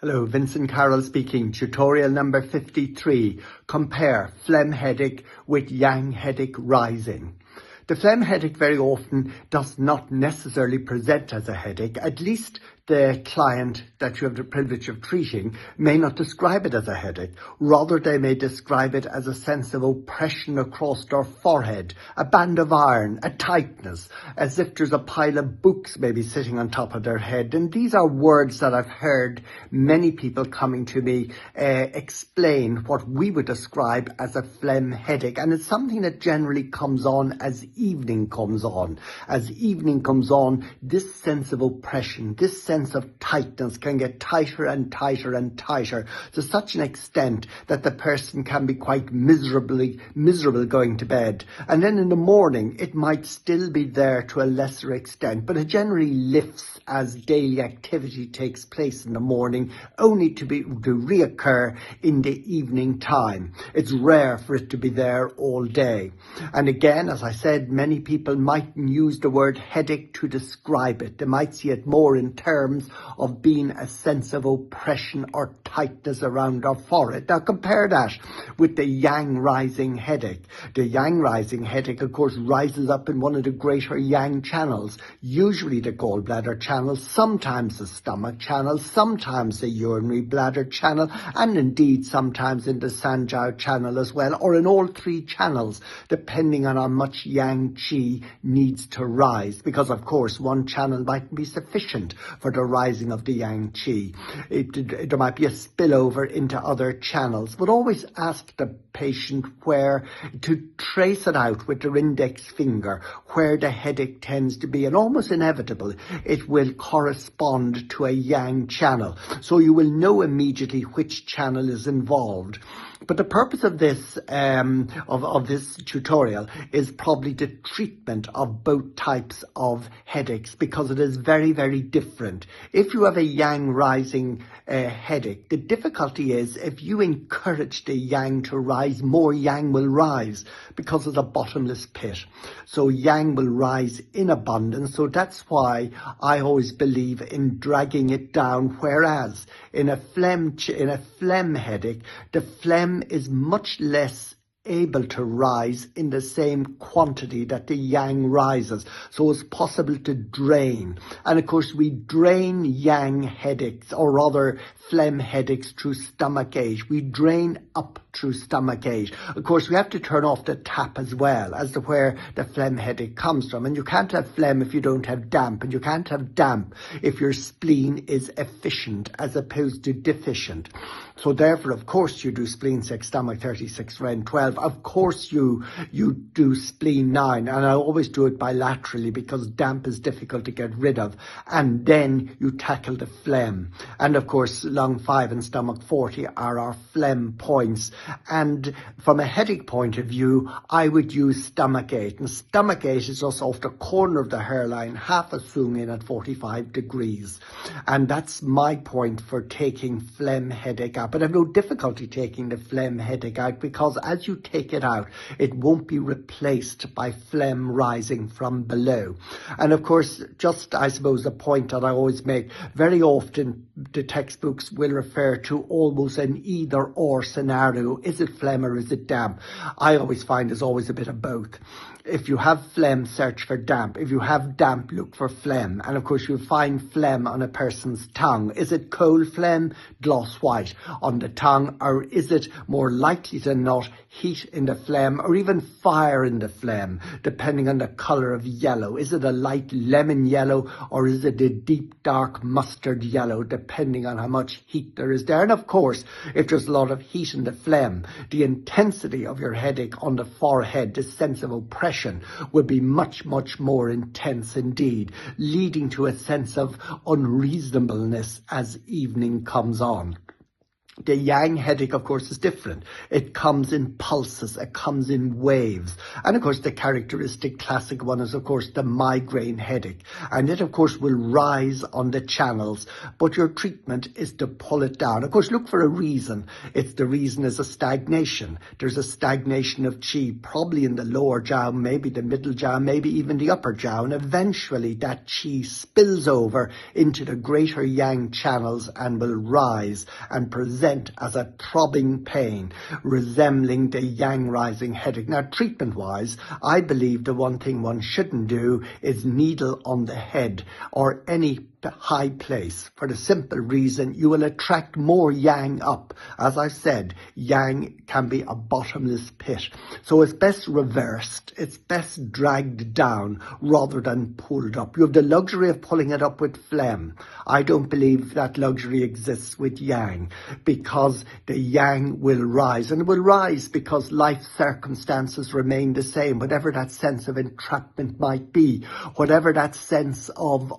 Hello, Vincent Carroll speaking. Tutorial number 53. Compare phlegm headache with yang headache rising. The phlegm headache very often does not necessarily present as a headache. At least the client that you have the privilege of treating may not describe it as a headache. Rather, they may describe it as a sense of oppression across their forehead, a band of iron, a tightness, as if there's a pile of books maybe sitting on top of their head. And these are words that I've heard many people coming to me explain what we would describe as a phlegm headache. And it's something that generally comes on as evening comes on. As evening comes on, this sense of oppression, this sense of tightness can get tighter and tighter and tighter to such an extent that the person can be quite miserable going to bed. And then in the morning, it might still be there to a lesser extent, but it generally lifts as daily activity takes place in the morning, only to reoccur in the evening time. It's rare for it to be there all day. And again, as I said, many people might use the word headache to describe it. They might see it more in terms of being a sense of oppression or tightness around our forehead. Now compare that with the yang rising headache. The yang rising headache, of course, rises up in one of the greater yang channels, usually the gallbladder channel, sometimes the stomach channel, sometimes the urinary bladder channel, and indeed sometimes in the sanjiao channel as well, or in all three channels, depending on how much yang qi needs to rise, because of course one channel might be sufficient for the rising of the yang qi. There might be a spillover into other channels, but always ask the patient to trace it out with their index finger where the headache tends to be, and almost inevitable it will correspond to a yang channel, so you will know immediately which channel is involved. But the purpose of this this tutorial is probably the treatment of both types of headaches, because it is very, very different. If you have a yang rising headache, the difficulty is if you encourage the yang to rise, more yang will rise, because it's a bottomless pit. So yang will rise in abundance. So that's why I always believe in dragging it down, whereas in a phlegm headache, the phlegm is much less able to rise in the same quantity that the yang rises, so it's possible to drain. And of course we drain yang headaches, or rather phlegm headaches, through stomach gate. We drain up through stomach gate. Of course we have to turn off the tap as well as to where the phlegm headache comes from, and you can't have phlegm if you don't have damp, and you can't have damp if your spleen is efficient as opposed to deficient. So therefore, of course, you do spleen 6, stomach 36, ren 12. Of course you do spleen 9, and I always do it bilaterally because damp is difficult to get rid of. And then you tackle the phlegm. And of course, lung 5 and stomach 40 are our phlegm points. And from a headache point of view, I would use stomach 8. And stomach 8 is just off the corner of the hairline, half a zoom in at 45 degrees. And that's my point for taking phlegm headache out. But I have no difficulty taking the phlegm headache out, because as you take it out, it won't be replaced by phlegm rising from below. And of course, just I suppose the point that I always make, very often the textbooks will refer to almost an either or scenario. Is it phlegm or is it damp? I always find there's always a bit of both. If you have phlegm, search for damp. If you have damp, look for phlegm. And of course, you'll find phlegm on a person's tongue. Is it cold phlegm? Gloss white on the tongue. Or is it more likely than not heat in the phlegm, or even fire in the phlegm, depending on the colour of yellow? Is it a light lemon yellow, or is it a deep dark mustard yellow, depending on how much heat there is there? And of course, if there's a lot of heat in the phlegm, the intensity of your headache on the forehead, the sense of oppression, will be much, much more intense indeed, leading to a sense of unreasonableness as evening comes on. The yang headache, of course, is different. It comes in pulses, it comes in waves. And of course, the characteristic classic one is, of course, the migraine headache. And it, of course, will rise on the channels, but your treatment is to pull it down. Of course, look for a reason. The reason is a stagnation. There's a stagnation of qi, probably in the lower jiao, maybe the middle jiao, maybe even the upper jiao. And eventually that qi spills over into the greater yang channels and will rise and present as a throbbing pain resembling the yang rising headache. Now, treatment-wise, I believe the one thing one shouldn't do is needle on the head or any high place, for the simple reason you will attract more yang up. As I said, yang can be a bottomless pit. So it's best reversed, it's best dragged down rather than pulled up. You have the luxury of pulling it up with phlegm. I don't believe that luxury exists with yang, because the yang will rise, and it will rise because life circumstances remain the same. Whatever that sense of entrapment might be, whatever that sense of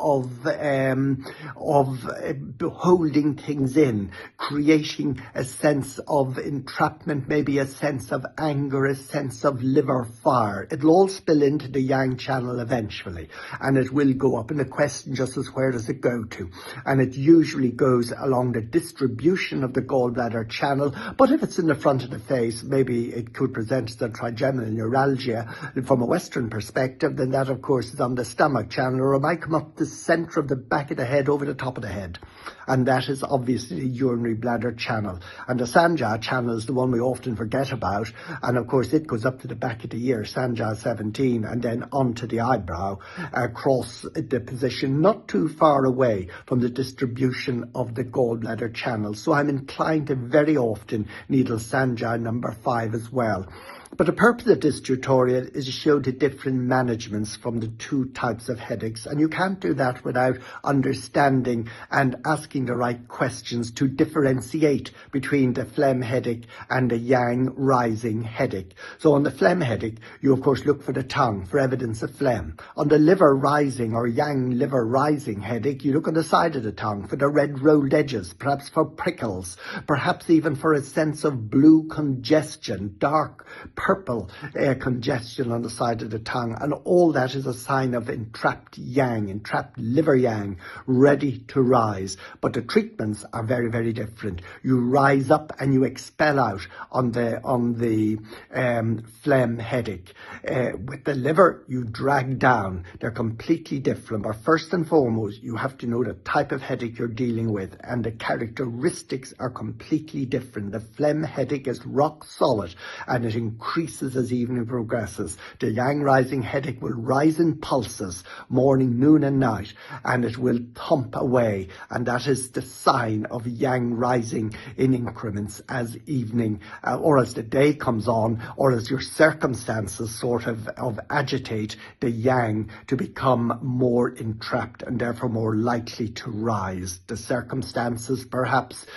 holding things in, creating a sense of entrapment, maybe a sense of anger, a sense of liver fire. It'll all spill into the yang channel eventually, and it will go up. And the question just is, where does it go to? And it usually goes along the distribution of the gallbladder channel. But if it's in the front of the face, maybe it could present as a trigeminal neuralgia from a Western perspective. Then that, of course, is on the stomach channel, or it might come up the center of the back of the head over the top of the head, and that is obviously the urinary bladder channel. And the Sanja channel is the one we often forget about, and of course it goes up to the back of the ear, Sanja 17, and then onto the eyebrow, across the position not too far away from the distribution of the gallbladder channel. So I'm inclined to very often needle Sanja number 5 as well. But the purpose of this tutorial is to show the different managements from the two types of headaches, and you can't do that without understanding and asking the right questions to differentiate between the phlegm headache and the yang rising headache. So on the phlegm headache, you of course look for the tongue for evidence of phlegm. On the liver rising or yang liver rising headache, you look on the side of the tongue for the red rolled edges, perhaps for prickles, perhaps even for a sense of blue congestion, dark purple congestion on the side of the tongue, and all that is a sign of entrapped yang, entrapped liver yang, ready to rise. But the treatments are very, very different. You rise up and you expel out on the phlegm headache. With the liver, you drag down. They're completely different. But first and foremost, you have to know the type of headache you're dealing with, and the characteristics are completely different. The phlegm headache is rock solid, and it increases as evening progresses. The yang rising headache will rise in pulses, morning, noon and night, and it will thump away, and that is the sign of yang rising in increments as evening or as the day comes on, or as your circumstances sort of agitate the yang to become more entrapped and therefore more likely to rise. The circumstances, perhaps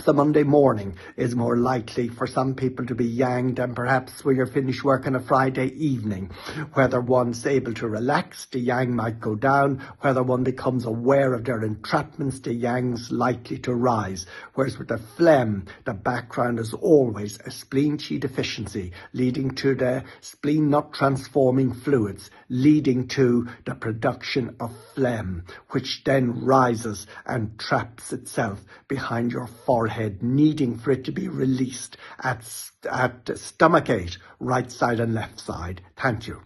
a Monday morning is more likely for some people to be yang than perhaps when you're finished work on a Friday evening. Whether one's able to relax, the yang might go down. Whether one becomes aware of their entrapments, the yang's likely to rise. Whereas with the phlegm, the background is always a spleen qi deficiency, leading to the spleen not transforming fluids, leading to the production of phlegm, which then rises and traps itself behind your forehead, needing for it to be released at stomach 8, right side and left side. Thank you.